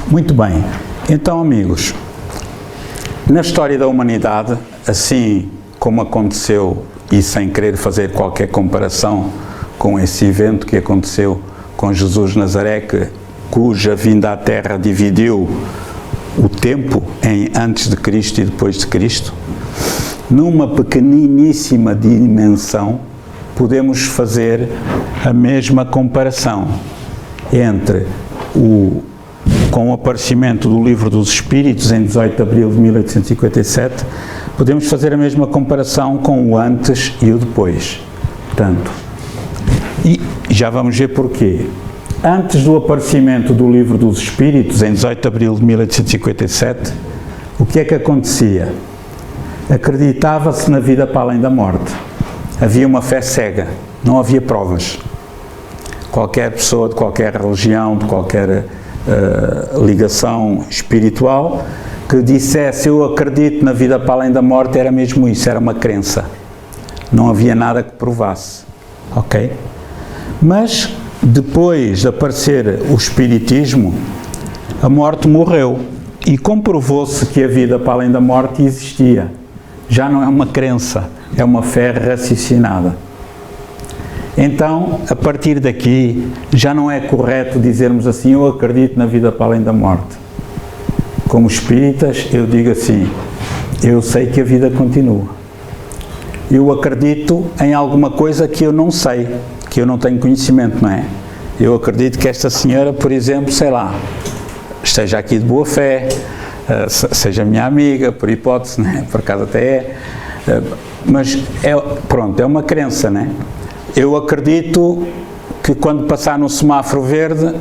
Muito bem. Então, amigos, na história da humanidade, assim como aconteceu, e sem querer fazer qualquer comparação com esse evento que aconteceu com Jesus de Nazaré, cuja vinda à Terra dividiu o tempo em antes de Cristo e depois de Cristo, numa pequeniníssima dimensão, podemos fazer a mesma comparação entre com o aparecimento do Livro dos Espíritos em 18 de abril de 1857, podemos fazer a mesma comparação com o antes e o depois. Portanto, e já vamos ver porquê. Antes do aparecimento do Livro dos Espíritos, em 18 de abril de 1857, o que é que acontecia? Acreditava-se na vida para além da morte. Havia uma fé cega, não havia provas. Qualquer pessoa de qualquer religião, de qualquer ligação espiritual, que dissesse eu acredito na vida para além da morte, era mesmo isso, era uma crença. Não havia nada que provasse. Ok? Mas, depois de aparecer o Espiritismo, a morte morreu e comprovou-se que a vida para além da morte existia. Já não é uma crença, é uma fé raciocinada. Então, a partir daqui, já não é correto dizermos assim, eu acredito na vida para além da morte. Como espíritas, eu digo assim, eu sei que a vida continua. Eu acredito em alguma coisa que eu não sei, que eu não tenho conhecimento, não é? Eu acredito que esta senhora, por exemplo, sei lá, esteja aqui de boa fé, seja minha amiga, por hipótese, né? Por acaso até é, mas pronto, é uma crença, né? Eu acredito que quando passar no semáforo verde,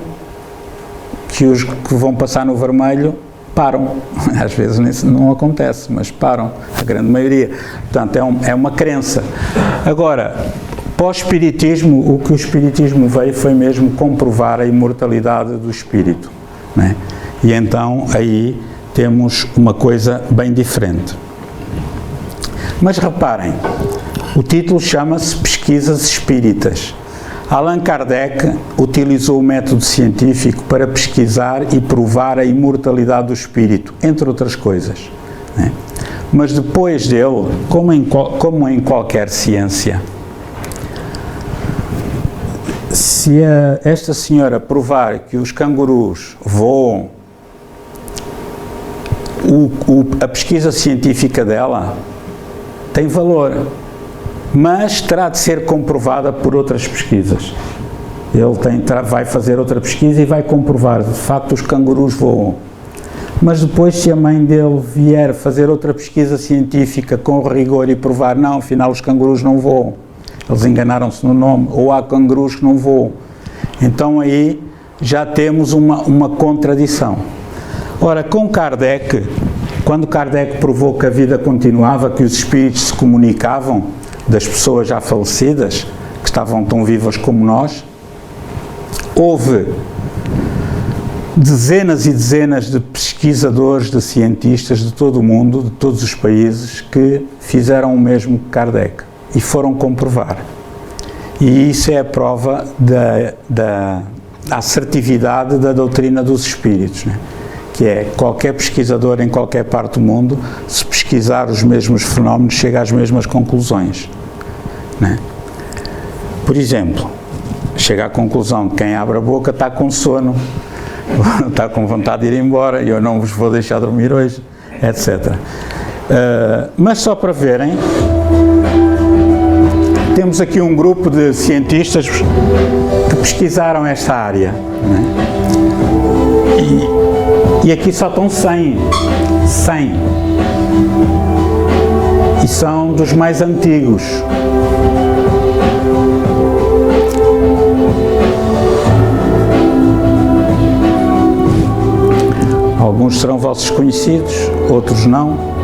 que os que vão passar no vermelho param. Às vezes não acontece, mas param, a grande maioria. Portanto, é uma crença. Agora, para o Espiritismo, o que o Espiritismo veio foi mesmo comprovar a imortalidade do Espírito, né? E então aí temos uma coisa bem diferente. Mas reparem, o título chama-se Pesquisas Espíritas. Allan Kardec utilizou o método científico para pesquisar e provar a imortalidade do espírito, entre outras coisas, né? Mas depois dele, como em qualquer ciência, se esta senhora provar que os cangurus voam, a pesquisa científica dela tem valor, mas terá de ser comprovada por outras pesquisas. Ele vai fazer outra pesquisa e vai comprovar, de facto os cangurus voam. Mas depois, se a mãe dele vier fazer outra pesquisa científica com rigor e provar, não, afinal os cangurus não voam, eles enganaram-se no nome, ou há cangurus que não voam, então aí já temos uma contradição. Ora, com Kardec, quando Kardec provou que a vida continuava, que os espíritos se comunicavam, das pessoas já falecidas, que estavam tão vivas como nós, houve dezenas e dezenas de pesquisadores, de cientistas de todo o mundo, de todos os países, que fizeram o mesmo que Kardec e foram comprovar. E isso é a prova da assertividade da doutrina dos espíritos, né? Que é qualquer pesquisador em qualquer parte do mundo, se pesquisar os mesmos fenómenos, chega às mesmas conclusões, né? Por exemplo, chega à conclusão de quem abre a boca está com sono, está com vontade de ir embora, e eu não vos vou deixar dormir hoje, etc. Mas só para verem, temos aqui um grupo de cientistas que pesquisaram esta área, né? E aqui só estão 100, e são dos mais antigos. Alguns serão vossos conhecidos, outros não.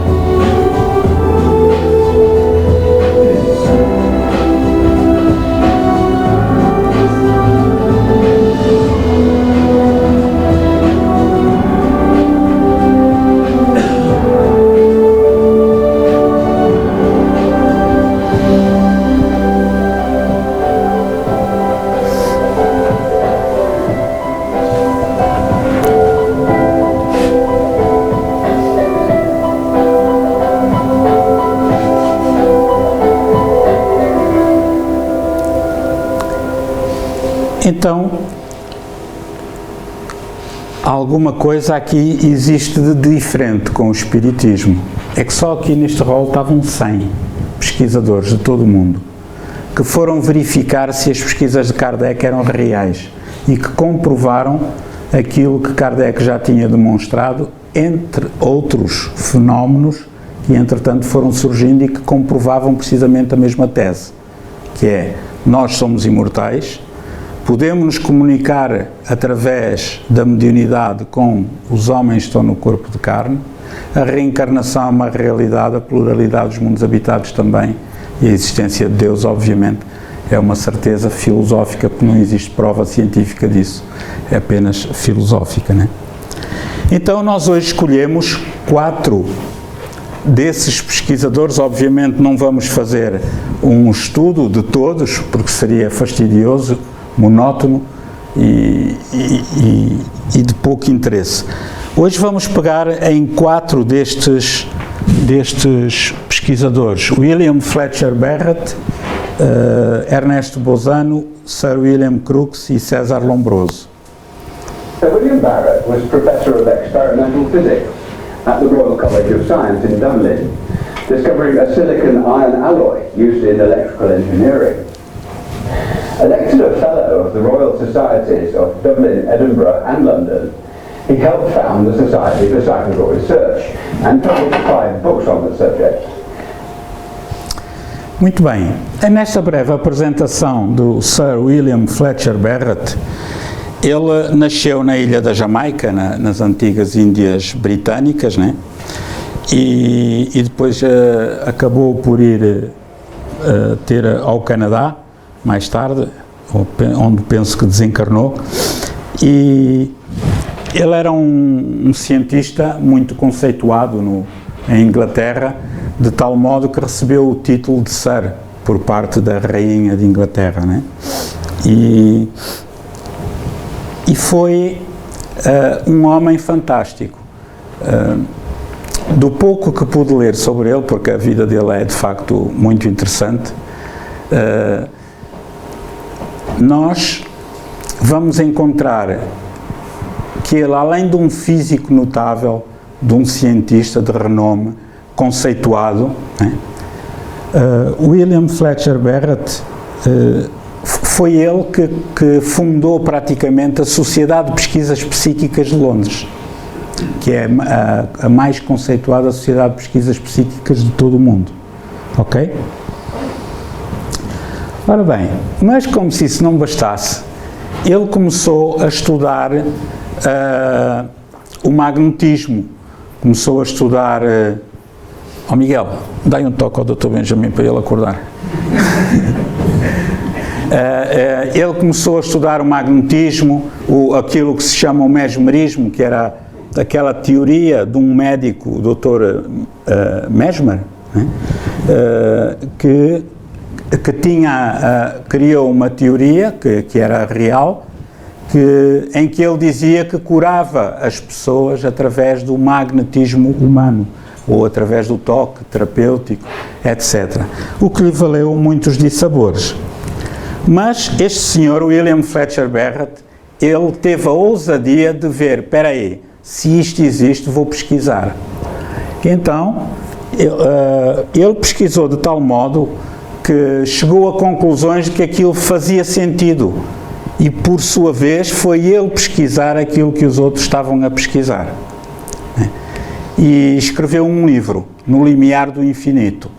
Então, alguma coisa aqui existe de diferente com o Espiritismo. É que só aqui neste rol estavam 100 pesquisadores de todo o mundo que foram verificar se as pesquisas de Kardec eram reais e que comprovaram aquilo que Kardec já tinha demonstrado, entre outros fenómenos que entretanto foram surgindo e que comprovavam precisamente a mesma tese, que é: nós somos imortais, podemos nos comunicar através da mediunidade com os homens que estão no corpo de carne, a reencarnação é uma realidade, a pluralidade dos mundos habitados também, e a existência de Deus, obviamente, é uma certeza filosófica, porque não existe prova científica disso, é apenas filosófica, né? Então nós hoje escolhemos 4 desses pesquisadores. Obviamente não vamos fazer um estudo de todos, porque seria fastidioso, monótono e de pouco interesse. Hoje vamos pegar em 4 destes pesquisadores: William Fletcher Barrett, Ernesto Bolzano, Sir William Crookes e César Lombroso. William Barrett was Professor of Experimental Physics at the Royal College of Science in Dublin, discovering a silicon-iron alloy used in electrical engineering. Elected a Fellow of the Royal Societies of Dublin, Edinburgh and London, he helped found the Society for Psychical Research and published 5 books on the subject. Muito bem, nesta breve apresentação do Sir William Fletcher Barrett, ele nasceu na ilha da Jamaica, nas antigas Índias Britânicas, né? E depois acabou por ir ter ao Canadá, mais tarde, onde penso que desencarnou, e ele era um cientista muito conceituado em Inglaterra, de tal modo que recebeu o título de Sir por parte da Rainha de Inglaterra, né? E foi um homem fantástico. Do pouco que pude ler sobre ele, porque a vida dele é de facto muito interessante, nós vamos encontrar que ele, além de um físico notável, de um cientista de renome, conceituado, né? William Fletcher Barrett foi ele que fundou praticamente a Sociedade de Pesquisas Psíquicas de Londres, que é a mais conceituada Sociedade de Pesquisas Psíquicas de todo o mundo. Ok? Ora bem, mas como se isso não bastasse, ele começou a estudar o magnetismo, começou a estudar... Oh Miguel, dá um toque ao Dr. Benjamin para ele acordar. Ele começou a estudar o magnetismo, aquilo que se chama o mesmerismo, que era aquela teoria de um médico, o Dr. Mesmer, né? que criou uma teoria que era real, em que ele dizia que curava as pessoas através do magnetismo humano, ou através do toque terapêutico, etc. O que lhe valeu muitos dissabores. Mas este senhor, William Fletcher Barrett, ele teve a ousadia de ver: espera aí, se isto existe, vou pesquisar. Então, ele pesquisou de tal modo que chegou a conclusões de que aquilo fazia sentido. E, por sua vez, foi ele pesquisar aquilo que os outros estavam a pesquisar. E escreveu um livro, No Limiar do Infinito.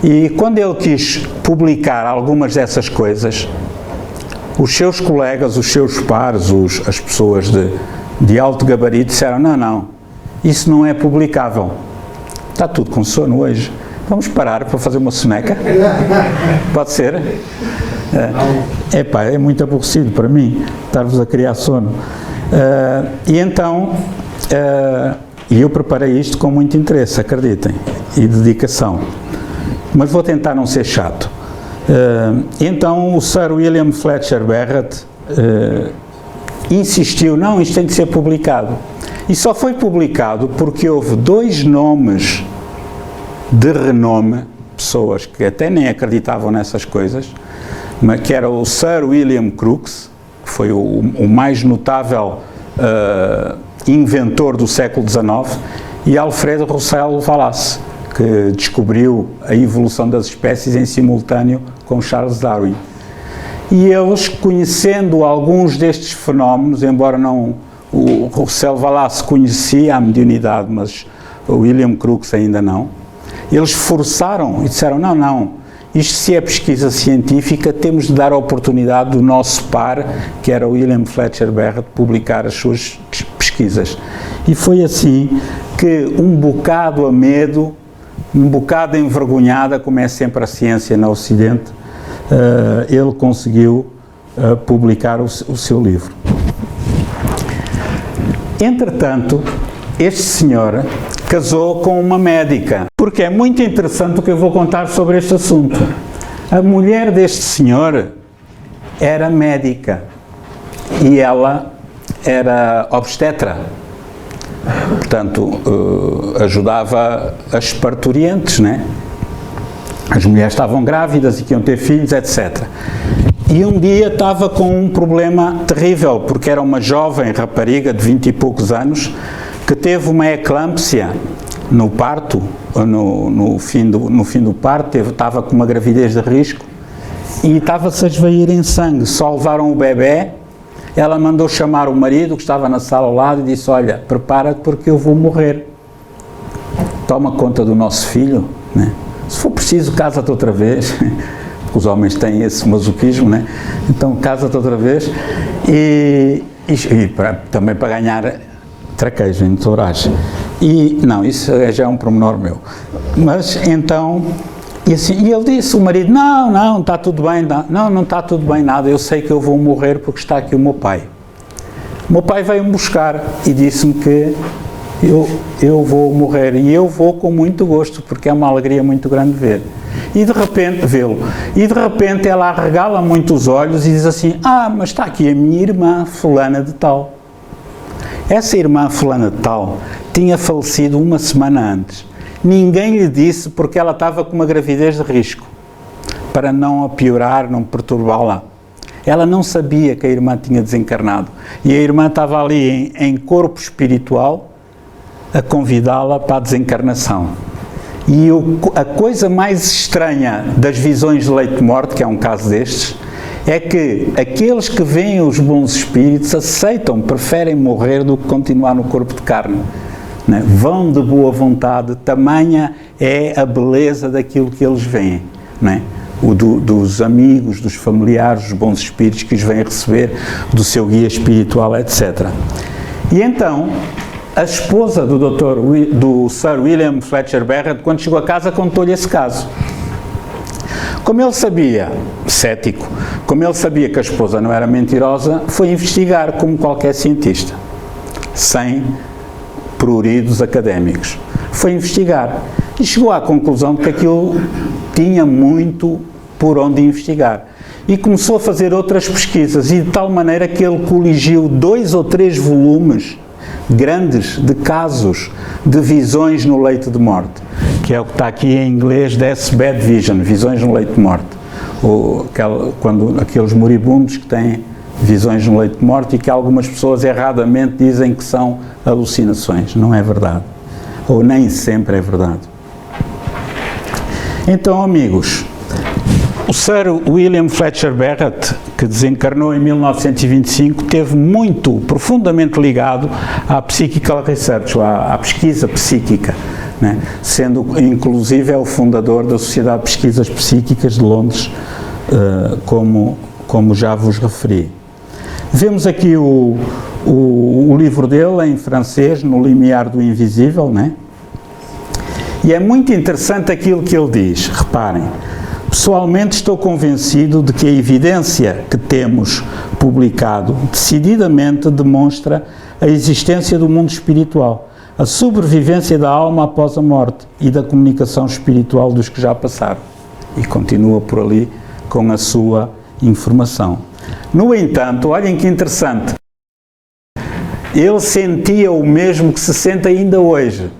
E quando ele quis publicar algumas dessas coisas, os seus colegas, os seus pares, as pessoas de alto gabarito disseram: não, isso não é publicável. Está tudo com sono hoje. Vamos parar para fazer uma soneca? Pode ser? É muito aborrecido para mim estar-vos a criar sono. E então... E eu preparei isto com muito interesse, acreditem, e dedicação. Mas vou tentar não ser chato. Então o Sir William Fletcher Barrett insistiu: não, isto tem de ser publicado. E só foi publicado porque houve 2 nomes de renome, pessoas que até nem acreditavam nessas coisas, mas que era o Sir William Crookes que foi o mais notável inventor do século XIX, e Alfred Russel Wallace, que descobriu a evolução das espécies em simultâneo com Charles Darwin. E eles, conhecendo alguns destes fenómenos, embora não o Russel Wallace conhecia a mediunidade, mas o William Crookes ainda não, eles forçaram e disseram, não, isto se é pesquisa científica, temos de dar a oportunidade do nosso par, que era o William Fletcher Barrett, publicar as suas pesquisas. E foi assim que, um bocado a medo, um bocado envergonhada, como é sempre a ciência no Ocidente, ele conseguiu publicar o seu livro. Entretanto, este senhor casou com uma médica, porque é muito interessante o que eu vou contar sobre este assunto. A mulher deste senhor era médica e ela era obstetra, portanto, ajudava as parturientes, né? As mulheres estavam grávidas e que iam ter filhos, etc. E um dia estava com um problema terrível, porque era uma jovem rapariga de 20 e poucos anos que teve uma eclâmpsia no parto, no fim do parto, estava com uma gravidez de risco e estava-se a esvair em sangue. Só levaram o bebê, ela mandou chamar o marido que estava na sala ao lado e disse, olha, prepara-te porque eu vou morrer. Toma conta do nosso filho, né? Se for preciso, casa-te outra vez. Os homens têm esse masoquismo, né? Então casa-te outra vez e também para ganhar traquejo em touragem. E não, isso já é um pormenor meu. Mas então, e ele disse, o marido, não, está tudo bem, não está tudo bem nada, eu sei que eu vou morrer porque está aqui o meu pai. O meu pai veio-me buscar e disse-me que eu vou morrer, e eu vou com muito gosto, porque é uma alegria muito grande vê-lo. E de repente ela arregala muito os olhos e diz assim, mas está aqui a minha irmã fulana de tal. Essa irmã fulana de tal tinha falecido uma semana antes. Ninguém lhe disse porque ela estava com uma gravidez de risco, para não a piorar, não perturbá-la. Ela não sabia que a irmã tinha desencarnado, e a irmã estava ali em corpo espiritual, a convidá-la para a desencarnação. E a coisa mais estranha das visões de leito de morte, que é um caso destes, é que aqueles que veem os bons espíritos aceitam, preferem morrer do que continuar no corpo de carne, né? Vão de boa vontade, tamanha é a beleza daquilo que eles veem, né? Dos amigos, dos familiares, dos bons espíritos que os vêm receber, do seu guia espiritual, etc. E então, a esposa do Sir William Fletcher Barrett, quando chegou a casa, contou-lhe esse caso. Como ele sabia, cético, como ele sabia que a esposa não era mentirosa, foi investigar como qualquer cientista, sem pruridos académicos. Foi investigar e chegou à conclusão de que aquilo tinha muito por onde investigar. E começou a fazer outras pesquisas, e de tal maneira que ele coligiu 2 ou 3 volumes grandes de casos de visões no leito de morte, que é o que está aqui em inglês, Deathbed Vision, visões no leito de morte, quando aqueles moribundos que têm visões no leito de morte e que algumas pessoas erradamente dizem que são alucinações. Não é verdade, ou nem sempre é verdade. Então, amigos, o Sir William Fletcher Barrett, que desencarnou em 1925, teve profundamente ligado à Psychical Research, à pesquisa psíquica, né? Sendo, inclusive, é o fundador da Sociedade de Pesquisas Psíquicas de Londres, como já vos referi. Vemos aqui o livro dele em francês, No Limiar do Invisível, né? E é muito interessante aquilo que ele diz, reparem. Pessoalmente estou convencido de que a evidência que temos publicado decididamente demonstra a existência do mundo espiritual, a sobrevivência da alma após a morte e da comunicação espiritual dos que já passaram. E continua por ali com a sua informação. No entanto, olhem que interessante, ele sentia o mesmo que se sente ainda hoje.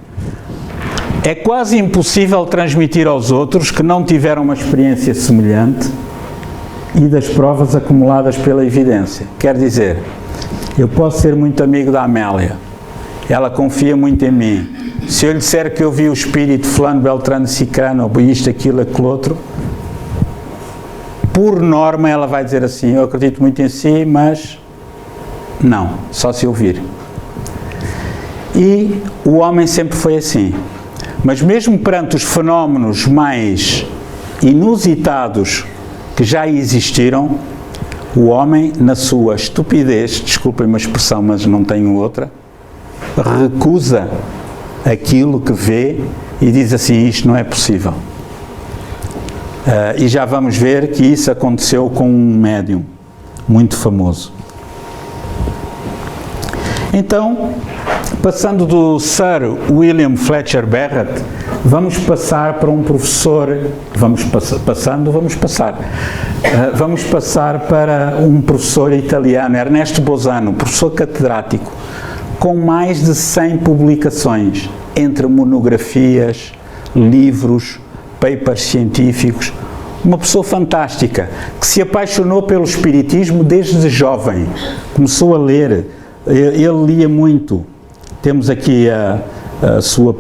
É quase impossível transmitir aos outros que não tiveram uma experiência semelhante e das provas acumuladas pela evidência. Quer dizer, eu posso ser muito amigo da Amélia, ela confia muito em mim. Se eu lhe disser que eu vi o espírito fulano, beltrano, cicrano, ou isto, aquilo, aquilo outro, por norma ela vai dizer assim, eu acredito muito em si, mas não, só se eu vir. E o homem sempre foi assim. Mas mesmo perante os fenómenos mais inusitados que já existiram, o homem, na sua estupidez, desculpem uma expressão, mas não tenho outra, recusa aquilo que vê e diz assim, isto não é possível. E já vamos ver que isso aconteceu com um médium muito famoso. Então, passando do Sir William Fletcher Barrett, vamos passar para um professor, vamos passar para um professor italiano, Ernesto Bolzano, professor catedrático, com mais de 100 publicações, entre monografias, livros, papers científicos, uma pessoa fantástica, que se apaixonou pelo espiritismo desde jovem, começou a ler, ele lia muito, temos aqui a sua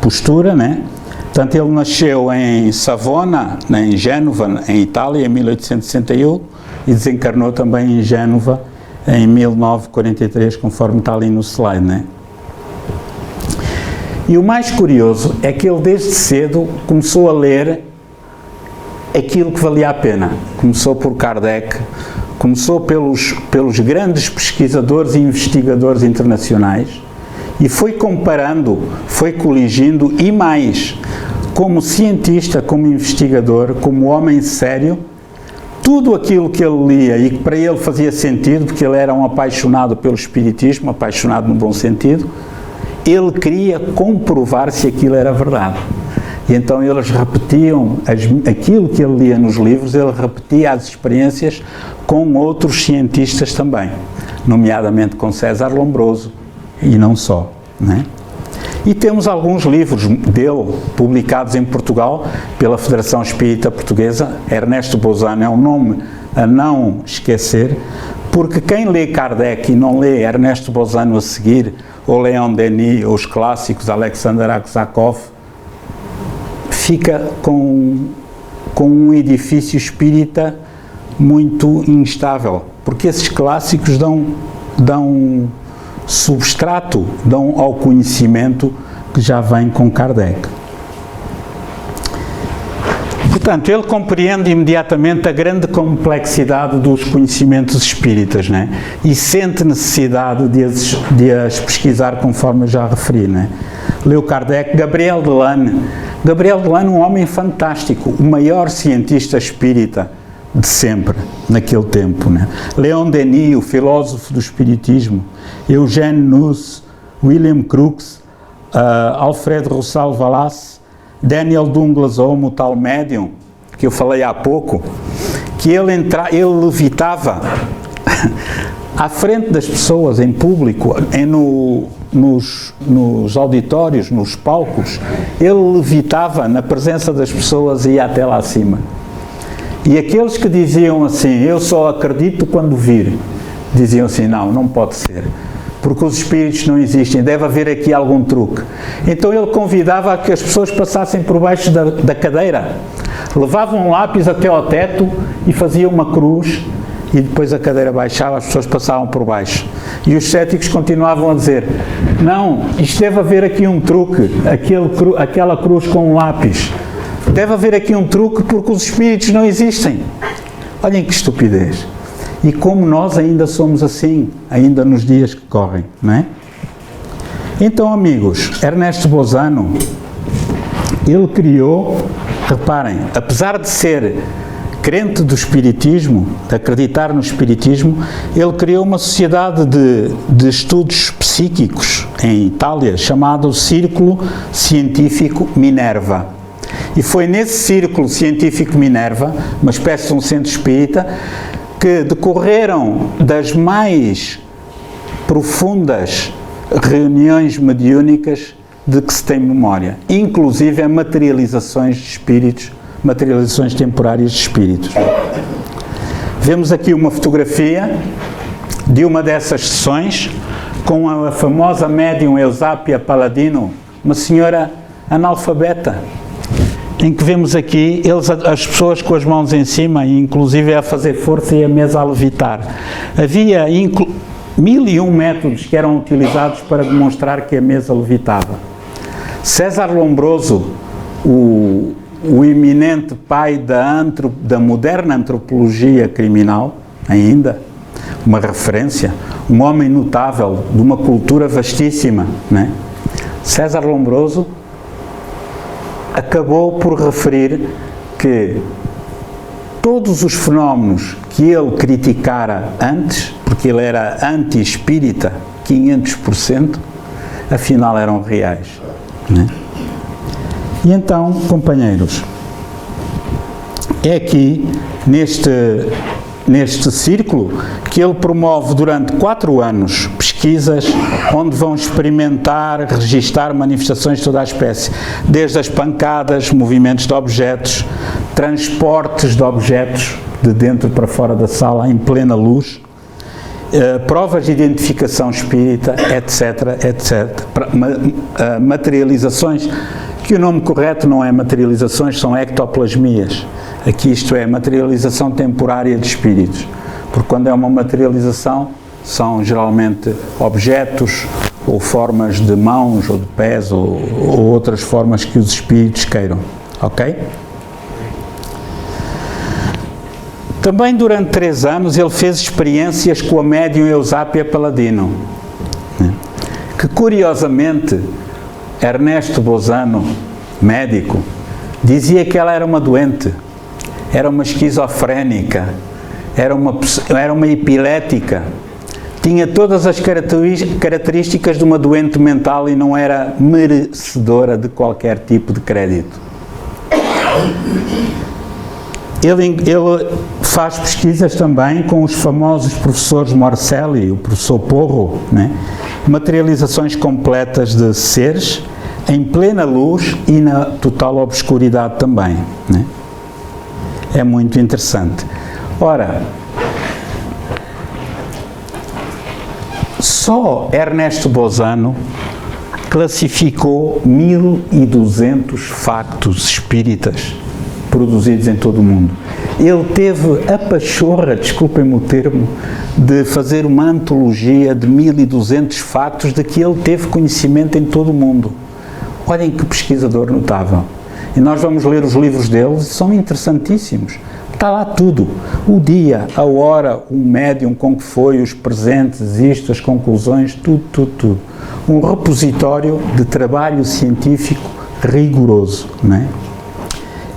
postura, né? Portanto, ele nasceu em Savona, em Génova, em Itália, em 1861, e desencarnou também em Génova, em 1943, conforme está ali no slide, né? E o mais curioso é que ele desde cedo começou a ler aquilo que valia a pena. Começou por Kardec, começou pelos grandes pesquisadores e investigadores internacionais e foi comparando, foi coligindo e mais, como cientista, como investigador, como homem sério, tudo aquilo que ele lia e que para ele fazia sentido, porque ele era um apaixonado pelo espiritismo, apaixonado no bom sentido, ele queria comprovar se aquilo era verdade. E então eles repetiam aquilo que ele lia nos livros, ele repetia as experiências com outros cientistas também, nomeadamente com César Lombroso, e não só, né? E temos alguns livros dele, publicados em Portugal, pela Federação Espírita Portuguesa. Ernesto Bolzano é um nome a não esquecer, porque quem lê Kardec e não lê Ernesto Bolzano a seguir, ou Leon Denis, ou os clássicos, Alexander Aksakov, fica com um edifício espírita muito instável, porque esses clássicos dão substrato, dão ao conhecimento que já vem com Kardec. Portanto, ele compreende imediatamente a grande complexidade dos conhecimentos espíritas, né? E sente necessidade de as pesquisar, conforme eu já referi, né? Leu Kardec, Gabriel Delane, um homem fantástico, o maior cientista espírita de sempre, naquele tempo, né? Leon Denis, o filósofo do espiritismo, Eugène Nuss, William Crookes, Alfred Russell Wallace, Daniel Douglas Home, o tal médium que eu falei há pouco, que ele levitava à frente das pessoas, em público, nos auditórios, nos palcos, ele levitava na presença das pessoas e ia até lá acima. E aqueles que diziam assim, eu só acredito quando vir, diziam assim, não pode ser, porque os espíritos não existem, deve haver aqui algum truque. Então ele convidava a que as pessoas passassem por baixo da cadeira, levavam um lápis até ao teto e faziam uma cruz, e depois a cadeira baixava, as pessoas passavam por baixo. E os céticos continuavam a dizer, não, isto deve haver aqui um truque, aquela cruz com um lápis. Deve haver aqui um truque porque os espíritos não existem. Olhem que estupidez. E como nós ainda somos assim, ainda nos dias que correm, não é? Então, amigos, Ernesto Bolzano, ele criou, reparem, apesar de ser crente do espiritismo, de acreditar no espiritismo, ele criou uma sociedade de estudos psíquicos em Itália, chamado Círculo Científico Minerva. E foi nesse Círculo Científico Minerva, uma espécie de um centro espírita, que decorreram das mais profundas reuniões mediúnicas de que se tem memória, inclusive a materializações de espíritos, materializações temporárias de espíritos. Vemos aqui uma fotografia de uma dessas sessões com a famosa médium Eusápia Paladino, uma senhora analfabeta, em que vemos aqui as pessoas com as mãos em cima, inclusive a fazer força e a mesa a levitar. Havia 1001 métodos que eram utilizados para demonstrar que a mesa levitava. César Lombroso, o eminente pai da moderna antropologia criminal, ainda, uma referência, um homem notável, de uma cultura vastíssima, né? César Lombroso acabou por referir que todos os fenómenos que ele criticara antes, porque ele era anti-espírita, 500%, afinal eram reais, né? E então, companheiros, é aqui, neste círculo, que ele promove durante 4 anos pesquisas onde vão experimentar, registar manifestações de toda a espécie, desde as pancadas, movimentos de objetos, transportes de objetos de dentro para fora da sala em plena luz, provas de identificação espírita, etc, etc, materializações, que o nome correto não é materializações, são ectoplasmias. Aqui isto é materialização temporária de espíritos, porque quando é uma materialização são geralmente objetos ou formas de mãos ou de pés ou outras formas que os espíritos queiram, ok? Também durante 3 anos ele fez experiências com a médium Eusápia Paladino, que curiosamente Ernesto Bozano, médico, dizia que ela era uma doente, era uma esquizofrénica, era uma epilética, tinha todas as características de uma doente mental e não era merecedora de qualquer tipo de crédito. Ele faz pesquisas também com os famosos professores Morcelli, o professor Porro, né? Materializações completas de seres em plena luz e na total obscuridade também, né? É muito interessante. Ora, só Ernesto Bozano classificou 1200 factos espíritas produzidos em todo o mundo. Ele teve a pachorra, desculpem-me o termo, de fazer uma antologia de 1200 factos de que ele teve conhecimento em todo o mundo. Olhem que pesquisador notável. E nós vamos ler os livros dele, são interessantíssimos. Está lá tudo. O dia, a hora, o médium com que foi, os presentes, isto, as conclusões, tudo. Um repositório de trabalho científico rigoroso, não é?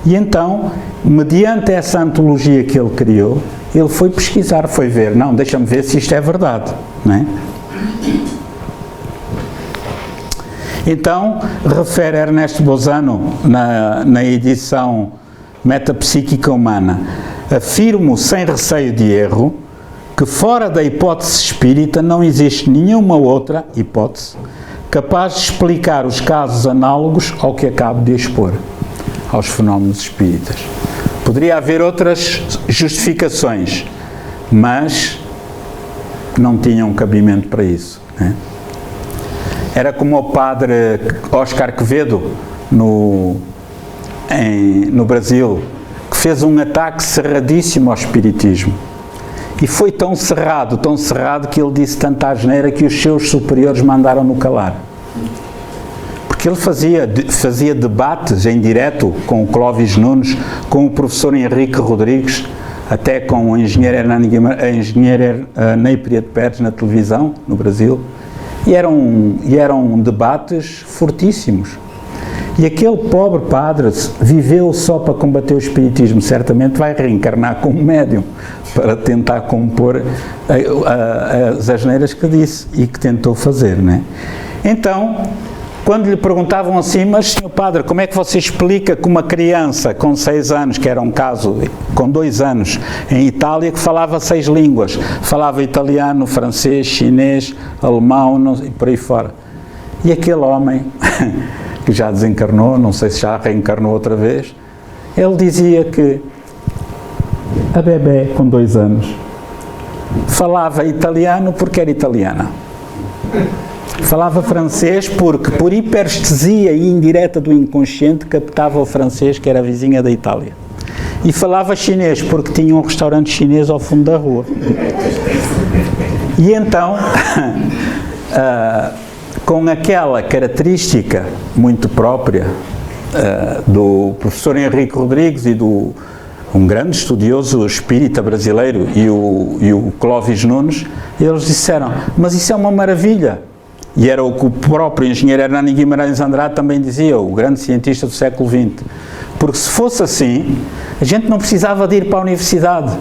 E então, mediante essa antologia que ele criou, ele foi pesquisar, foi ver, não, deixa-me ver se isto é verdade, não é? Então, refere Ernesto Bozano, na edição Metapsíquica Humana, afirmo sem receio de erro que fora da hipótese espírita não existe nenhuma outra hipótese capaz de explicar os casos análogos ao que acabo de expor, aos fenómenos espíritas. Poderia haver outras justificações, mas não tinham cabimento para isso, né? Era como o padre Oscar Quevedo, no Brasil, que fez um ataque cerradíssimo ao espiritismo. E foi tão cerrado que ele disse tanta asneira que os seus superiores mandaram-no calar. Porque ele fazia debates em direto com o Clóvis Nunes, com o professor Henrique Rodrigues, até com a engenheira Ney Prieto Pérez na televisão, no Brasil, e eram debates fortíssimos. E aquele pobre padre viveu só para combater o espiritismo, certamente vai reencarnar como médium, para tentar compor as asneiras que disse e que tentou fazer, né? Então, quando lhe perguntavam assim, mas senhor padre, como é que você explica que uma criança com 6 anos, que era um caso com 2 anos, em Itália, que falava 6 línguas, falava italiano, francês, chinês, alemão, e por aí fora. E aquele homem, que já desencarnou, não sei se já reencarnou outra vez, ele dizia que a bebé com 2 anos. Falava italiano porque era italiana. Falava francês porque, por hiperestesia e indireta do inconsciente, captava o francês, que era a vizinha da Itália. E falava chinês porque tinha um restaurante chinês ao fundo da rua. E então, com aquela característica muito própria do professor Henrique Rodrigues e um grande estudioso espírita brasileiro e o Clóvis Nunes, eles disseram, mas isso é uma maravilha. E era o que o próprio engenheiro Hernani Guimarães Andrade também dizia, o grande cientista do século XX. Porque se fosse assim, a gente não precisava de ir para a universidade.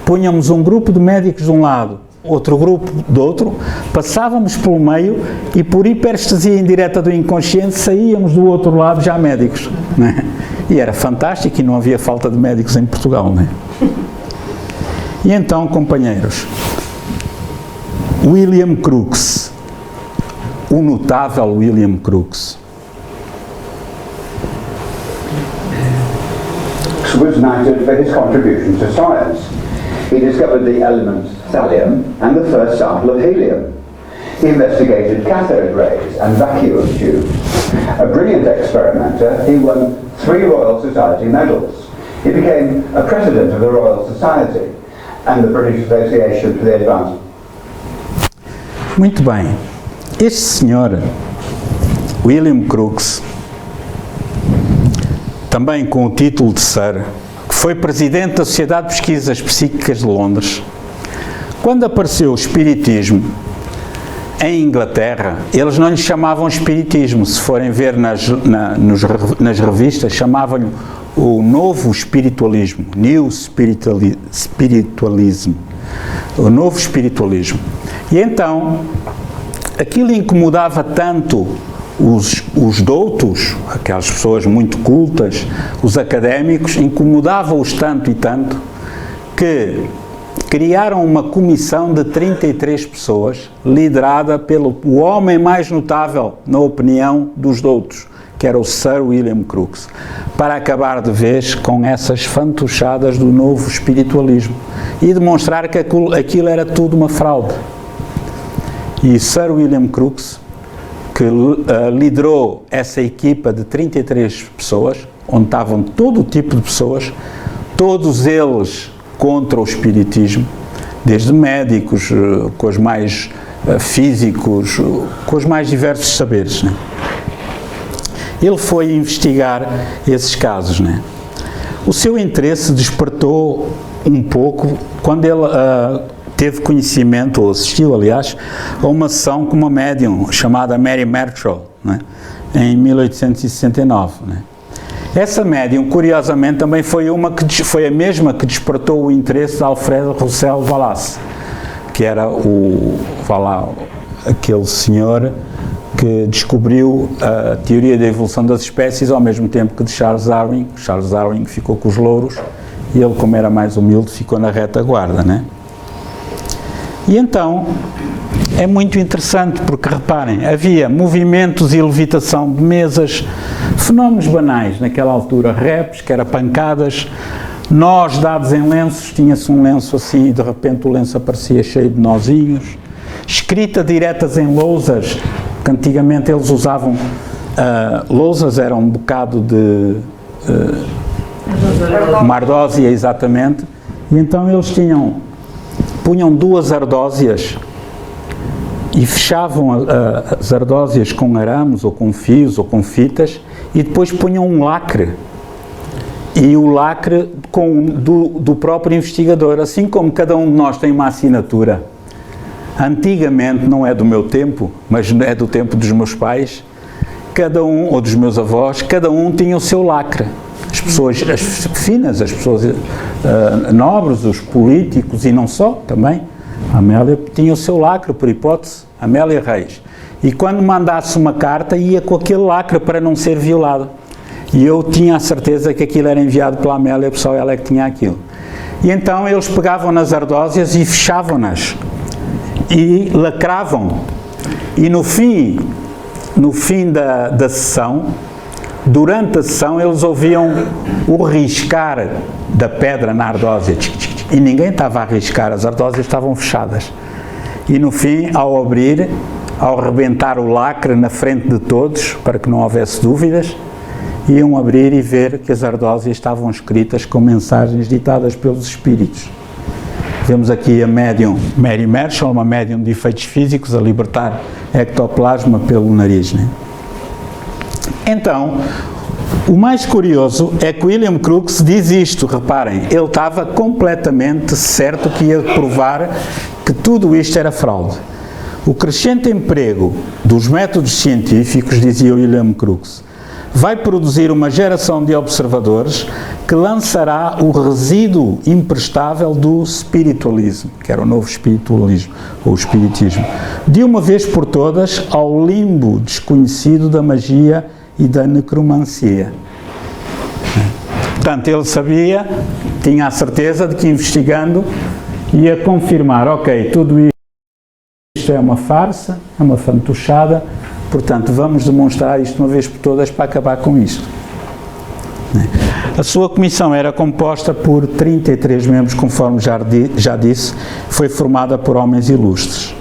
Punhamos um grupo de médicos de um lado, outro grupo do outro, passávamos pelo meio e por hiperestesia indireta do inconsciente saíamos do outro lado já médicos. Né? E era fantástico e não havia falta de médicos em Portugal. Né? E então, companheiros, William Crookes, o notável William Crookes, was knighted for his contribution to science. He discovered the element thallium and the first sample of helium. He investigated cathode rays and vacuum tubes. A brilliant experimenter, he won 3 Royal Society medals. He became a president of the Royal Society and the British Association for the Advancement. Muito bem. Este senhor, William Crookes, também com o título de Sir, que foi presidente da Sociedade de Pesquisas Psíquicas de Londres, quando apareceu o espiritismo em Inglaterra, eles não lhe chamavam espiritismo. Se forem ver nas revistas, chamavam-lhe o novo espiritualismo, New Spiritualism, o novo espiritualismo. E então, aquilo incomodava tanto os doutos, aquelas pessoas muito cultas, os académicos, incomodava-os tanto e tanto, que criaram uma comissão de 33 pessoas, liderada pelo homem mais notável, na opinião dos doutos, que era o Sir William Crookes, para acabar de vez com essas fantochadas do novo espiritualismo e demonstrar que aquilo era tudo uma fraude. E Sir William Crookes, que liderou essa equipa de 33 pessoas, onde estavam todo o tipo de pessoas, todos eles contra o espiritismo, desde médicos, com os mais físicos, com os mais diversos saberes. Né? Ele foi investigar esses casos. Né? O seu interesse despertou um pouco quando ele teve conhecimento, ou assistiu, aliás, a uma sessão com uma médium chamada Mary Marshall, né? Em 1869. Né? Essa médium, curiosamente, também foi a mesma que despertou o interesse de Alfred Russel Wallace, que era aquele senhor que descobriu a teoria da evolução das espécies ao mesmo tempo que de Charles Darwin. Charles Darwin ficou com os louros e ele, como era mais humilde, ficou na retaguarda, né? E então, é muito interessante porque, reparem, havia movimentos e levitação de mesas, fenómenos banais naquela altura, raps, que era pancadas, nós dados em lenços, tinha-se um lenço assim e de repente o lenço aparecia cheio de nozinhos, escrita diretas em lousas, que antigamente eles usavam, lousas eram um bocado de uma ardósia, exatamente, e então eles punham 2 ardósias e fechavam as ardósias com arames, ou com fios, ou com fitas, e depois punham um lacre. E o lacre do próprio investigador, assim como cada um de nós tem uma assinatura. Antigamente, não é do meu tempo, mas é do tempo dos meus pais, cada um, ou dos meus avós, cada um tinha o seu lacre. As pessoas finas, as pessoas nobres, os políticos e não só, também. A Amélia tinha o seu lacre, por hipótese, Amélia Reis. E quando mandasse uma carta, ia com aquele lacre para não ser violado. E eu tinha a certeza que aquilo era enviado pela Amélia, só ela é que tinha aquilo. E então eles pegavam nas ardósias e fechavam-nas. E lacravam. E no fim da sessão, durante a sessão, eles ouviam o riscar da pedra na ardósia. e ninguém estava a arriscar, as ardósias estavam fechadas. E no fim, ao abrir, ao rebentar o lacre na frente de todos, para que não houvesse dúvidas, iam abrir e ver que as ardósias estavam escritas com mensagens ditadas pelos espíritos. Vemos aqui a médium Mary Marshall, uma médium de efeitos físicos, a libertar ectoplasma pelo nariz, né? Então, o mais curioso é que William Crookes diz isto, reparem, ele estava completamente certo que ia provar que tudo isto era fraude. O crescente emprego dos métodos científicos, dizia William Crookes, vai produzir uma geração de observadores que lançará o resíduo imprestável do spiritualismo, que era o novo espiritualismo, ou espiritismo, de uma vez por todas ao limbo desconhecido da magia e da necromancia. Portanto, ele sabia, tinha a certeza de que investigando ia confirmar, ok, tudo isto é uma farsa, é uma fantochada, portanto, vamos demonstrar isto uma vez por todas para acabar com isto. A sua comissão era composta por 33 membros, conforme já disse, foi formada por homens ilustres.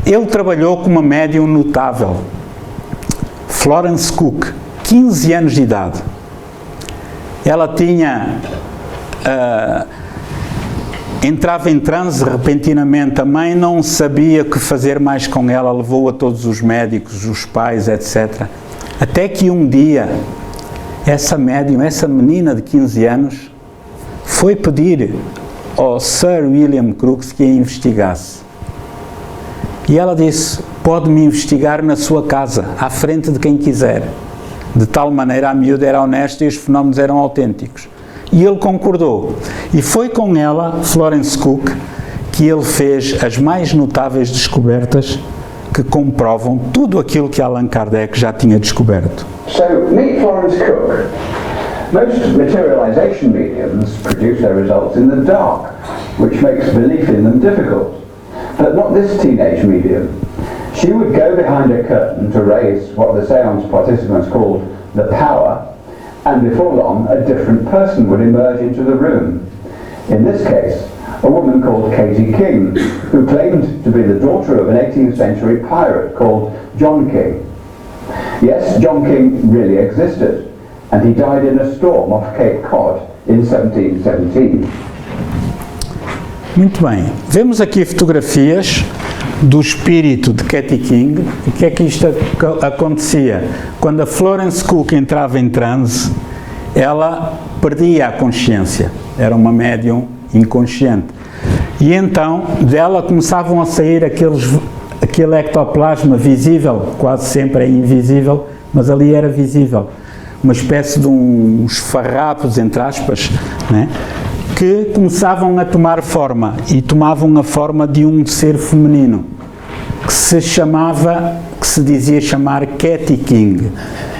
Ele trabalhou com uma médium notável, Florence Cook, 15 anos de idade. Ela tinha... entrava em transe repentinamente, a mãe não sabia o que fazer mais com ela, levou a todos os médicos, os pais, etc. Até que um dia, essa médium, essa menina de 15 anos, foi pedir ao Sir William Crookes que a investigasse. E ela disse, pode-me investigar na sua casa, à frente de quem quiser. De tal maneira a miúda era honesta e os fenómenos eram autênticos. E ele concordou. E foi com ela, Florence Cook, que ele fez as mais notáveis descobertas que comprovam tudo aquilo que Allan Kardec já tinha descoberto. So, meet Florence Cook. Most materialization mediums produce their results in the dark, which makes belief in them difficult. But not this teenage medium. She would go behind a curtain to raise what the seance participants called the power, and before long a different person would emerge into the room. In this case, a woman called Katie King, who claimed to be the daughter of an 18th century pirate called John King. Yes, John King really existed, and he died in a storm off Cape Cod in 1717. Muito bem, vemos aqui fotografias do espírito de Katie King. O que é que isto acontecia? Quando a Florence Cook entrava em transe, ela perdia a consciência, era uma médium inconsciente. E então dela começavam a sair aquele ectoplasma visível, quase sempre é invisível, mas ali era visível. Uma espécie de uns farrapos, entre aspas, né? Que começavam a tomar forma, e tomavam a forma de um ser feminino, que se dizia chamar Katie King,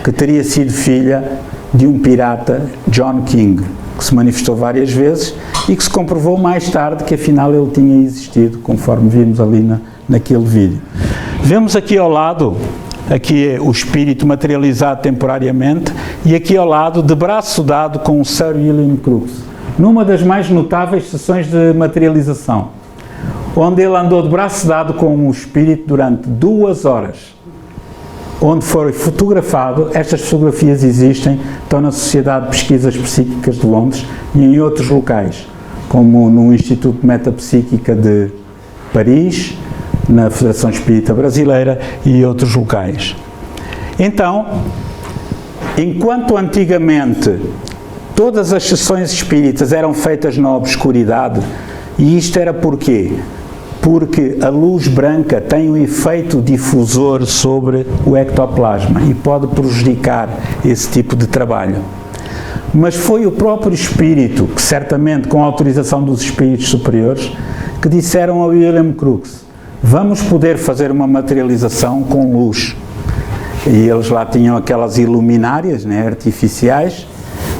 que teria sido filha de um pirata, John King, que se manifestou várias vezes e que se comprovou mais tarde que afinal ele tinha existido, conforme vimos ali naquele vídeo. Vemos aqui ao lado, aqui é o espírito materializado temporariamente, e aqui ao lado, de braço dado com o Sir William Crookes, numa das mais notáveis sessões de materialização, onde ele andou de braço dado com o espírito durante 2 horas, onde foi fotografado. Estas fotografias existem, estão na Sociedade de Pesquisas Psíquicas de Londres e em outros locais, como no Instituto Metapsíquica de Paris, na Federação Espírita Brasileira e outros locais. Então, enquanto antigamente todas as sessões espíritas eram feitas na obscuridade, e isto era porquê? Porque a luz branca tem um efeito difusor sobre o ectoplasma e pode prejudicar esse tipo de trabalho. Mas foi o próprio espírito, que certamente com a autorização dos espíritos superiores, que disseram ao William Crookes, vamos poder fazer uma materialização com luz. E eles lá tinham aquelas iluminárias, né, artificiais,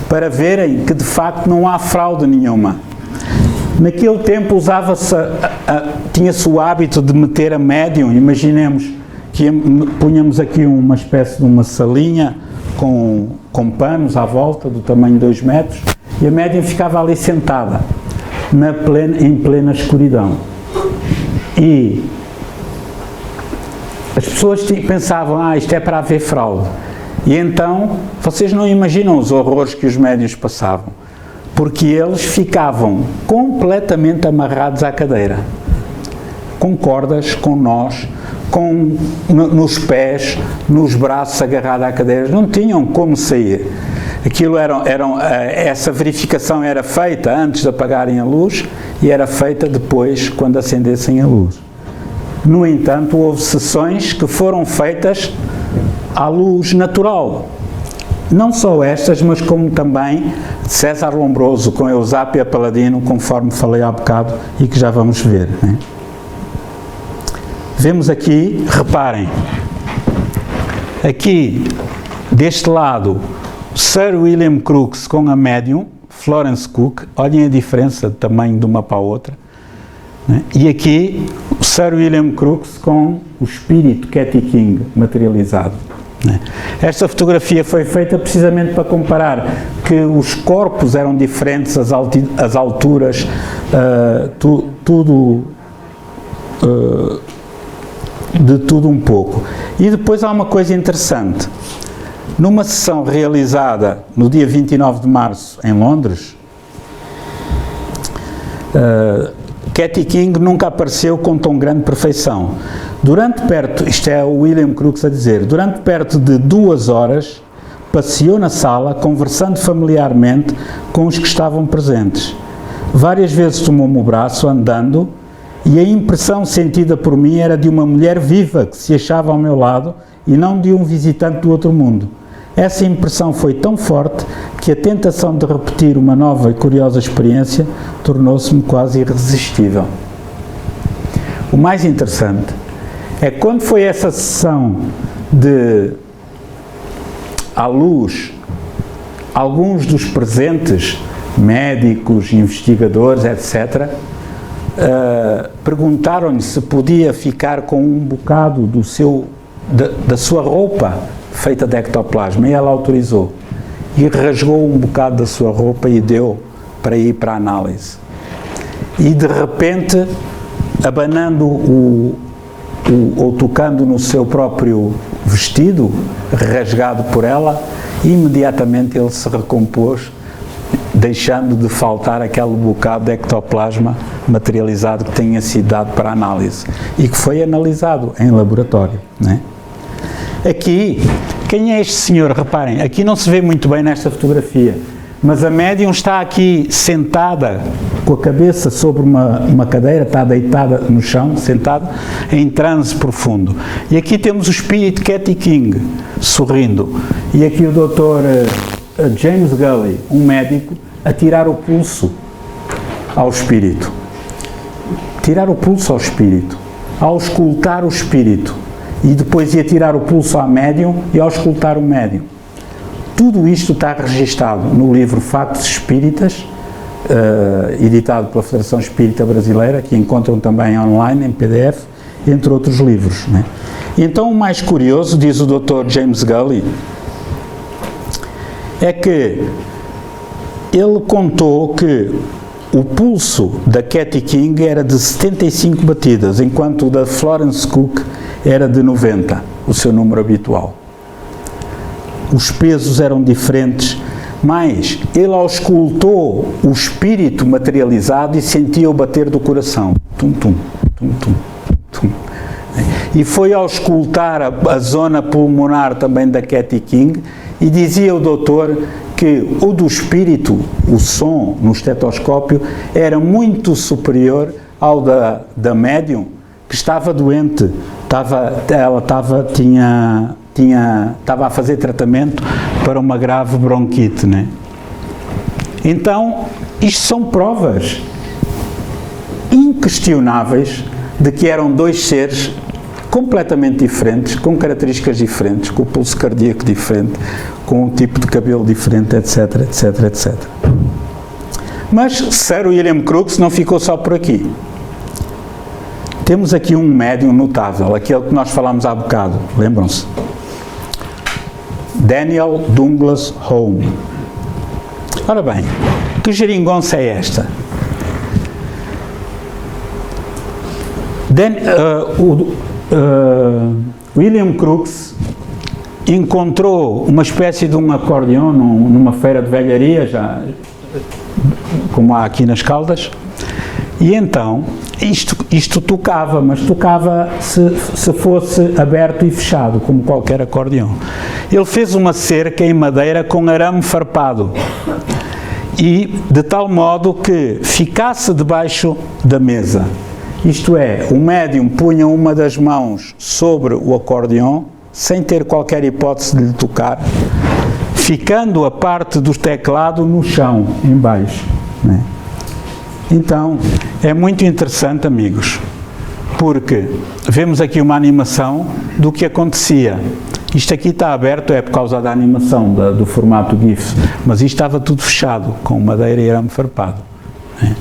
para verem que de facto não há fraude nenhuma. Naquele tempo tinha-se o hábito de meter a médium, imaginemos que punhamos aqui uma espécie de uma salinha com panos à volta, do tamanho de 2 metros, e a médium ficava ali sentada. em plena escuridão. E as pessoas pensavam, isto é para haver fraude. E então, vocês não imaginam os horrores que os médiuns passavam, porque eles ficavam completamente amarrados à cadeira, com cordas, com nós, nos pés, nos braços, agarrados à cadeira, não tinham como sair. Aquilo essa verificação era feita antes de apagarem a luz e era feita depois, quando acendessem a luz. No entanto, houve sessões que foram feitas à luz natural. Não só estas, mas como também César Lombroso com Eusápia Paladino, conforme falei há bocado e que já vamos ver, né? Vemos aqui, reparem, aqui deste lado, Sir William Crookes com a médium, Florence Cook, olhem a diferença de tamanho de uma para a outra, né? E aqui o Sir William Crookes com o espírito Katy King materializado, né? Esta fotografia foi feita precisamente para comparar que os corpos eram diferentes, as alturas, de tudo um pouco. E depois há uma coisa interessante. Numa sessão realizada no dia 29 de março em Londres, Katy King nunca apareceu com tão grande perfeição. Isto é o William Crookes a dizer, durante perto de 2 horas, passeou na sala, conversando familiarmente com os que estavam presentes. Várias vezes tomou-me o braço, andando, e a impressão sentida por mim era de uma mulher viva que se achava ao meu lado e não de um visitante do outro mundo. Essa impressão foi tão forte que a tentação de repetir uma nova e curiosa experiência tornou-se-me quase irresistível. O mais interessante é que quando foi essa sessão à luz, alguns dos presentes, médicos, investigadores, etc., perguntaram-lhe se podia ficar com um bocado da sua roupa feita de ectoplasma, e ela autorizou. E rasgou um bocado da sua roupa e deu para ir para a análise. E de repente, abanando ou tocando no seu próprio vestido, rasgado por ela, imediatamente ele se recompôs, deixando de faltar aquele bocado de ectoplasma materializado que tinha sido dado para análise e que foi analisado em laboratório, né? Aqui, quem é este senhor? Reparem, aqui não se vê muito bem nesta fotografia, mas a médium está aqui sentada com a cabeça sobre uma cadeira, está deitada no chão, sentada em transe profundo. E aqui temos o espírito Katy King sorrindo, e aqui o Dr. James Gully, um médico, a tirar o pulso ao espírito. Tirar o pulso ao espírito, ao auscultar o espírito, e depois ia tirar o pulso à médium e ao auscultar o médium. Tudo isto está registado no livro Factos Espíritas, editado pela Federação Espírita Brasileira, que encontram também online, em PDF, entre outros livros, né? E então o mais curioso, diz o Dr. James Gully, é que ele contou que o pulso da Katy King era de 75 batidas, enquanto o da Florence Cook era de 90, o seu número habitual. Os pesos eram diferentes, mas ele auscultou o espírito materializado e sentia o bater do coração. Tum, tum, tum, tum, tum. E foi auscultar a zona pulmonar também da Katy King e dizia o doutor que o do espírito, o som no estetoscópio, era muito superior ao da médium, que estava doente, estava a fazer tratamento para uma grave bronquite, né? Então, isto são provas inquestionáveis de que eram dois seres completamente diferentes, com características diferentes, com o pulso cardíaco diferente, com um tipo de cabelo diferente, etc, etc, etc. Mas Sir William Crookes não ficou só por aqui. Temos aqui um médium notável, aquele que nós falámos há bocado, lembram-se? Daniel Douglas Home. Ora bem, que geringonça é esta? William Crookes encontrou uma espécie de um acordeão numa feira de velharia, já, como há aqui nas Caldas, e então isto tocava, mas tocava se fosse aberto e fechado, como qualquer acordeão. Ele fez uma cerca em madeira com arame farpado, e de tal modo que ficasse debaixo da mesa. Isto é, o médium punha uma das mãos sobre o acordeão, sem ter qualquer hipótese de lhe tocar, ficando a parte do teclado no chão, em baixo, né? Então, é muito interessante, amigos, porque vemos aqui uma animação do que acontecia. Isto aqui está aberto, é por causa da animação, do formato GIF, mas isto estava tudo fechado, com madeira e arame farpado, né?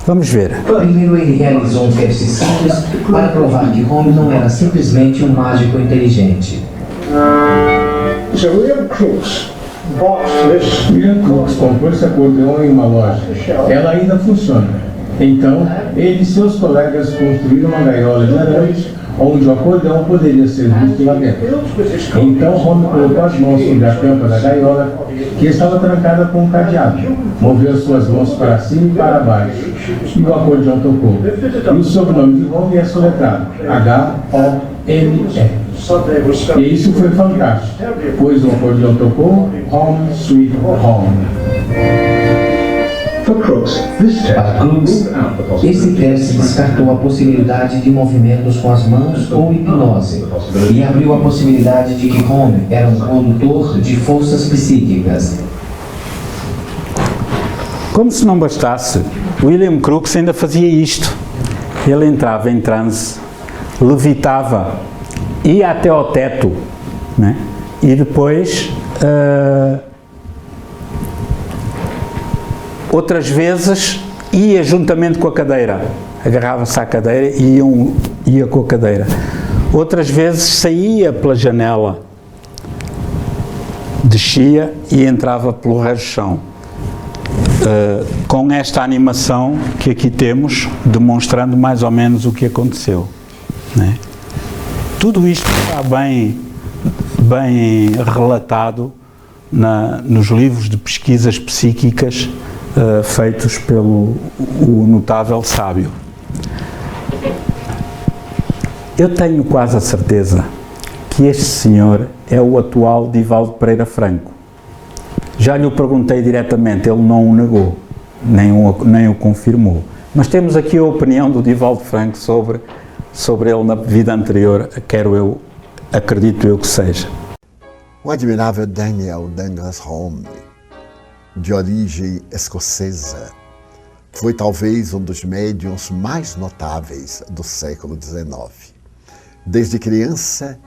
Vamos ver. Primeiro ele realizou um teste simples para provar que Holmes não era simplesmente um mágico inteligente. William Crookes comprou esse acordeão em uma loja. Ela ainda funciona. Então, ele e seus colegas construíram uma gaiola de arame onde o acordeão poderia ser visto lá dentro. Então, Holmes colocou as mãos sobre a tampa da gaiola, que estava trancada com um cadeado. Moveu suas mãos para cima e para baixo, e o acordeão tocou. E o sobrenome de Holmes é soletrado, H-O-M-E. E isso foi fantástico, pois o acordeão tocou Home Sweet Home. Para Crookes, esse teste descartou a possibilidade de movimentos com as mãos ou hipnose e abriu a possibilidade de que Holmes era um condutor de forças psíquicas. Como se não bastasse, William Crookes ainda fazia isto. Ele entrava em transe, levitava, ia até ao teto, né? E depois outras vezes ia juntamente com a cadeira, agarrava-se à cadeira e ia com a cadeira. Outras vezes saía pela janela, descia e entrava pelo rechão. Com esta animação que aqui temos, demonstrando mais ou menos o que aconteceu, né? Tudo isto está bem relatado nos livros de pesquisas psíquicas feitos pelo notável sábio. Eu tenho quase a certeza que este senhor é o atual Divaldo Pereira Franco. Já lhe o perguntei diretamente, ele não o negou, nem o confirmou. Mas temos aqui a opinião do Divaldo Franco sobre ele na vida anterior, acredito eu que seja. O admirável Daniel Douglas Home, de origem escocesa, foi talvez um dos médiuns mais notáveis do século XIX. Desde criança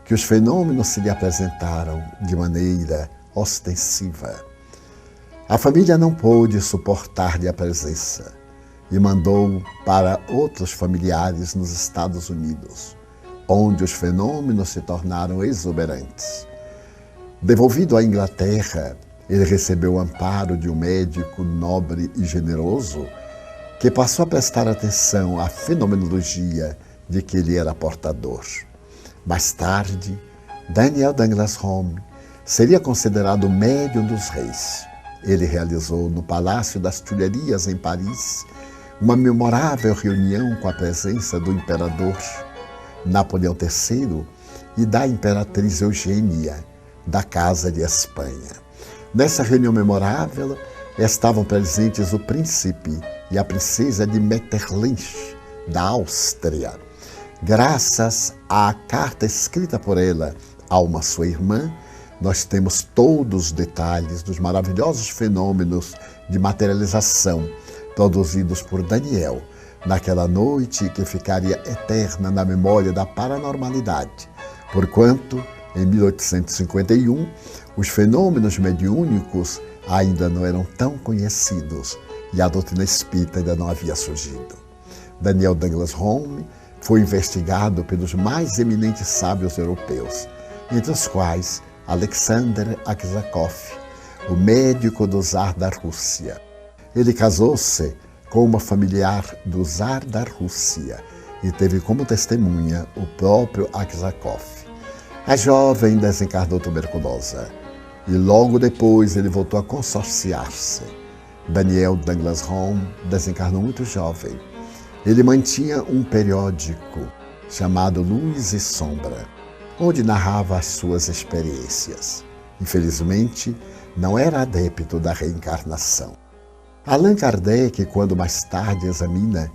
que os fenômenos se lhe apresentaram de maneira ostensiva. A família não pôde suportar-lhe a presença e mandou para outros familiares nos Estados Unidos, onde os fenômenos se tornaram exuberantes. Devolvido à Inglaterra, ele recebeu o amparo de um médico nobre e generoso que passou a prestar atenção à fenomenologia de que ele era portador. Mais tarde, Daniel Douglas Home seria considerado o médium dos reis. Ele realizou no Palácio das Tulherias, em Paris, uma memorável reunião com a presença do imperador Napoleão III e da imperatriz Eugênia, da Casa de Espanha. Nessa reunião memorável estavam presentes o príncipe e a princesa de Metternich, da Áustria. Graças à carta escrita por ela a uma sua irmã, nós temos todos os detalhes dos maravilhosos fenômenos de materialização produzidos por Daniel naquela noite que ficaria eterna na memória da paranormalidade, porquanto, em 1851, os fenômenos mediúnicos ainda não eram tão conhecidos e a doutrina espírita ainda não havia surgido. Daniel Douglas Home foi investigado pelos mais eminentes sábios europeus, entre os quais Alexander Aksakov, o médico do czar da Rússia. Ele casou-se com uma familiar do czar da Rússia e teve como testemunha o próprio Aksakov. A jovem desencarnou tuberculosa e logo depois ele voltou a consorciar-se. Daniel Douglas Home desencarnou muito jovem. Ele mantinha um periódico chamado Luz e Sombra, onde narrava as suas experiências. Infelizmente, não era adepto da reencarnação. Allan Kardec, quando mais tarde examina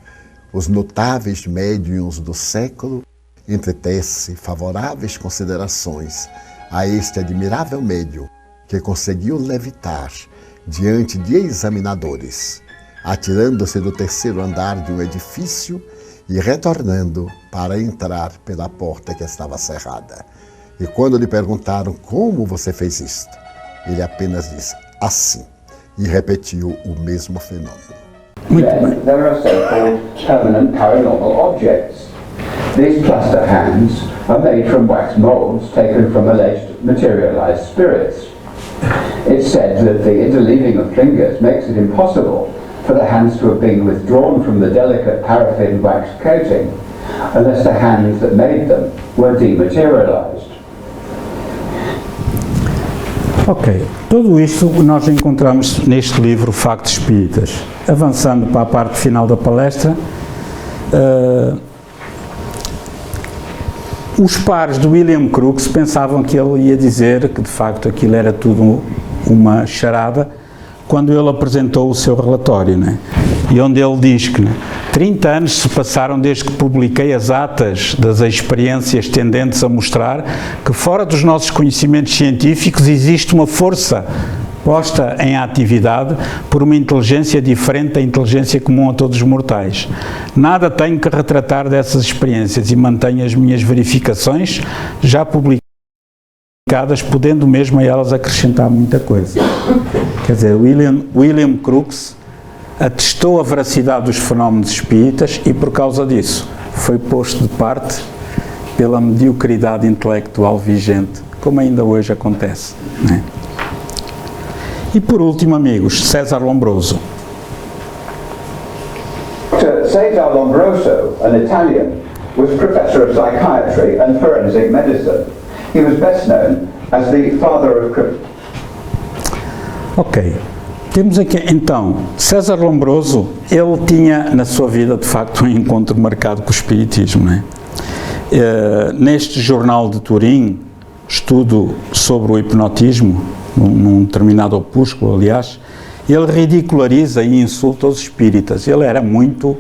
os notáveis médiuns do século, entretece favoráveis considerações a este admirável médium que conseguiu levitar diante de examinadores, atirando-se do terceiro andar de um edifício e retornando para entrar pela porta que estava cerrada. E quando lhe perguntaram como você fez isto, ele apenas disse assim e repetiu o mesmo fenômeno. Then there are so-called permanent paranormal objects. These plaster hands are made from wax molds taken from alleged materialized spirits. It's said that the interleaving of fingers makes it impossible for the hands to have been withdrawn from the delicate paraffin wax coating unless the hands that made them were dematerialized. Ok, tudo isto nós encontramos neste livro Factos Espíritas. Avançando para a parte final da palestra, os pares do William Crookes pensavam que ele ia dizer que de facto aquilo era tudo uma charada quando ele apresentou o seu relatório, né? E onde ele diz que 30 anos se passaram desde que publiquei as atas das experiências tendentes a mostrar que fora dos nossos conhecimentos científicos existe uma força posta em atividade por uma inteligência diferente da inteligência comum a todos os mortais. Nada tenho que retratar dessas experiências e mantenho as minhas verificações já publicadas, podendo mesmo a elas acrescentar muita coisa. Quer dizer, William Crookes atestou a veracidade dos fenómenos espíritas e, por causa disso, foi posto de parte pela mediocridade intelectual vigente, como ainda hoje acontece, né? E por último, amigos, César Lombroso. Cesare Lombroso, an Italian, was professor of psychiatry and forensic medicine. He was best known as the father of cryptology. Ok, temos aqui então César Lombroso. Ele tinha na sua vida de facto um encontro marcado com o espiritismo, né? Neste jornal de Turim, estudo sobre o hipnotismo, num determinado opúsculo, aliás, ele ridiculariza e insulta os espíritas. Ele era muito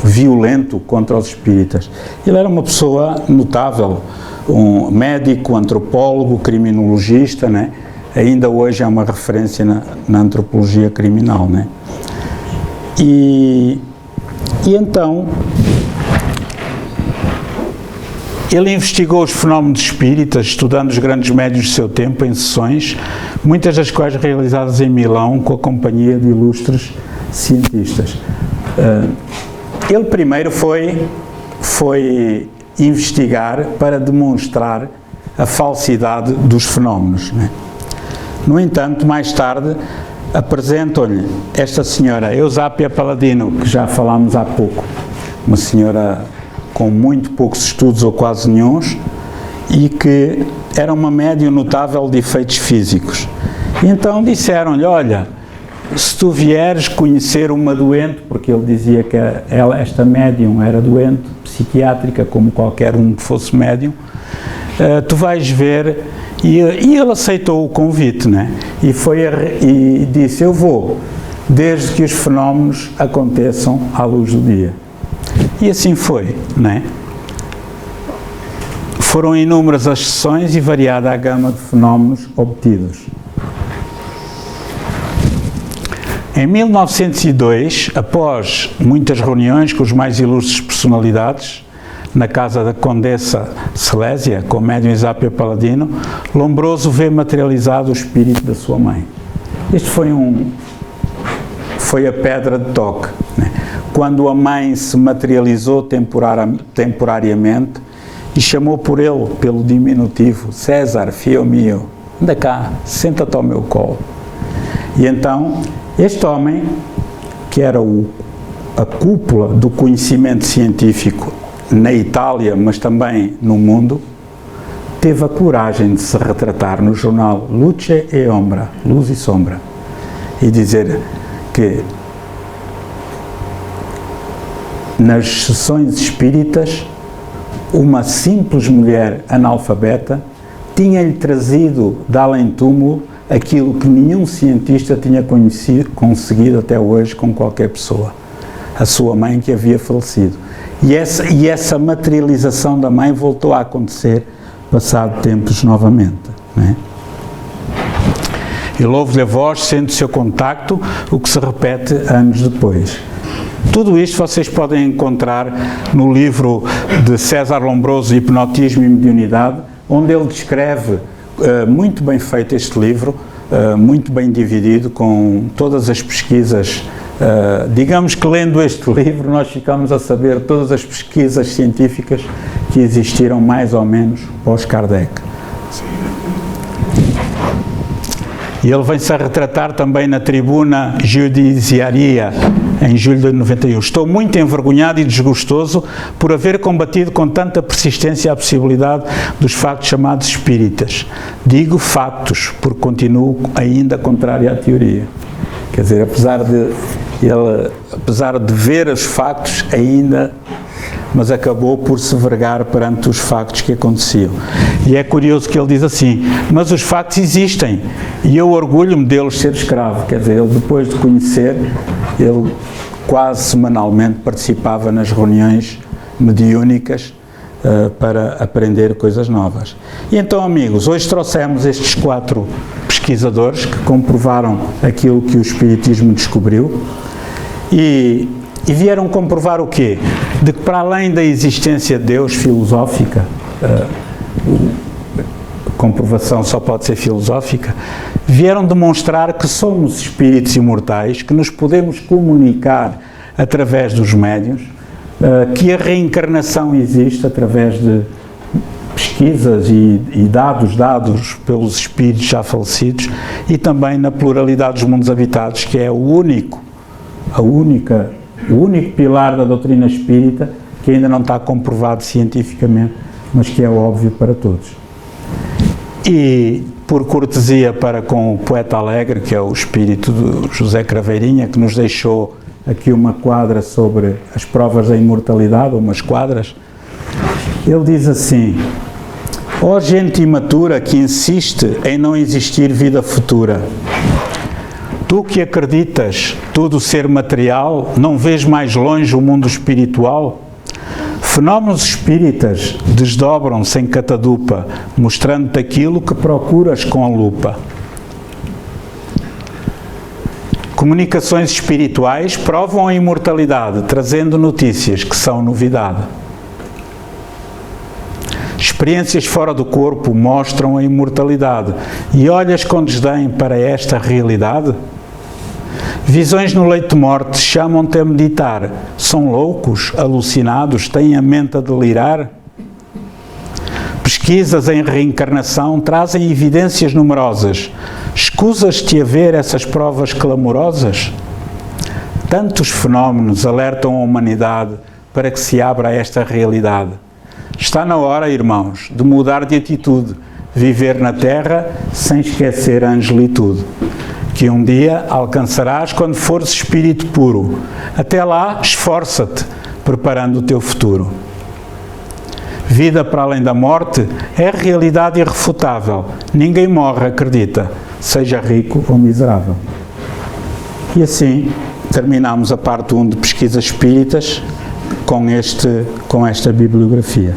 violento contra os espíritas. Ele era uma pessoa notável, um médico, antropólogo, criminologista, né? Ainda hoje é uma referência na antropologia criminal, né? E então ele investigou os fenómenos espíritas, estudando os grandes médiuns do seu tempo em sessões, muitas das quais realizadas em Milão com a companhia de ilustres cientistas. Ele primeiro foi investigar para demonstrar a falsidade dos fenómenos, né? No entanto, mais tarde, apresentam-lhe esta senhora Eusápia Paladino, que já falámos há pouco, uma senhora com muito poucos estudos ou quase nenhuns, e que era uma médium notável de efeitos físicos. E então disseram-lhe: olha, se tu vieres conhecer uma doente, porque ele dizia que esta médium era doente, psiquiátrica, como qualquer um que fosse médium, tu vais ver. E ele aceitou o convite, né? E disse: eu vou, desde que os fenómenos aconteçam à luz do dia. E assim foi, né? Foram inúmeras as sessões e variada a gama de fenómenos obtidos. Em 1902, após muitas reuniões com os mais ilustres personalidades, na casa da Condessa Silésia, com o médium Eusápia Paladino, Lombroso vê materializado o espírito da sua mãe. Isto foi a pedra de toque, né? Quando a mãe se materializou temporariamente e chamou por ele, pelo diminutivo: César, filho meu, anda cá, senta-te ao meu colo. E então este homem que era a cúpula do conhecimento científico na Itália, mas também no mundo, teve a coragem de se retratar no jornal Luce e Ombra, Luz e Sombra, e dizer que nas sessões espíritas uma simples mulher analfabeta tinha-lhe trazido de além-túmulo aquilo que nenhum cientista tinha conseguido até hoje com qualquer pessoa. A sua mãe que havia falecido. E essa materialização da mãe voltou a acontecer passado tempos novamente. Não é? E louvo-lhe a voz, sendo o seu contacto, o que se repete anos depois. Tudo isto vocês podem encontrar no livro de César Lombroso, Hipnotismo e Mediunidade, onde ele descreve, muito bem feito este livro, muito bem dividido, com todas as pesquisas. Digamos que lendo este livro nós ficamos a saber todas as pesquisas científicas que existiram mais ou menos pós-Kardec. E ele vem-se a retratar também na tribuna judiciária em julho de 91. Estou muito envergonhado e desgostoso por haver combatido com tanta persistência a possibilidade dos factos chamados espíritas. Digo factos, porque continuo ainda contrário à teoria. Quer dizer, apesar de ver os factos ainda, mas acabou por se vergar perante os factos que aconteciam. E é curioso que ele diz assim, mas os factos existem e eu orgulho-me deles ser escravo. Quer dizer, ele depois de conhecer, ele quase semanalmente participava nas reuniões mediúnicas para aprender coisas novas. E então, amigos, hoje trouxemos estes 4 pesquisadores que comprovaram aquilo que o Espiritismo descobriu e vieram comprovar o quê? De que para além da existência de Deus filosófica, a comprovação só pode ser filosófica, vieram demonstrar que somos espíritos imortais, que nos podemos comunicar através dos médiuns, que a reencarnação existe através de pesquisas e dados pelos espíritos já falecidos e também na pluralidade dos mundos habitados, que é o único pilar da doutrina espírita que ainda não está comprovado cientificamente, mas que é óbvio para todos. E por cortesia para com o poeta alegre, que é o espírito de José Craveirinha, que nos deixou aqui uma quadra sobre as provas da imortalidade, umas quadras, ele diz assim: ó gente imatura que insiste em não existir vida futura, tu que acreditas tudo ser material, não vês mais longe o mundo espiritual? Fenómenos espíritas desdobram-se em catadupa, mostrando-te aquilo que procuras com a lupa. Comunicações espirituais provam a imortalidade, trazendo notícias que são novidade. Experiências fora do corpo mostram a imortalidade e olhas com desdém para esta realidade? Visões no leito de morte chamam-te a meditar. São loucos, alucinados, têm a mente a delirar? Pesquisas em reencarnação trazem evidências numerosas. Escusas-te a ver essas provas clamorosas? Tantos fenómenos alertam a humanidade para que se abra a esta realidade. Está na hora, irmãos, de mudar de atitude, viver na terra sem esquecer a angelitude, que um dia alcançarás quando fores espírito puro. Até lá, esforça-te, preparando o teu futuro. Vida para além da morte é realidade irrefutável. Ninguém morre, acredita, seja rico ou miserável. E assim, terminamos a parte 1 de Pesquisas Espíritas com esta bibliografia.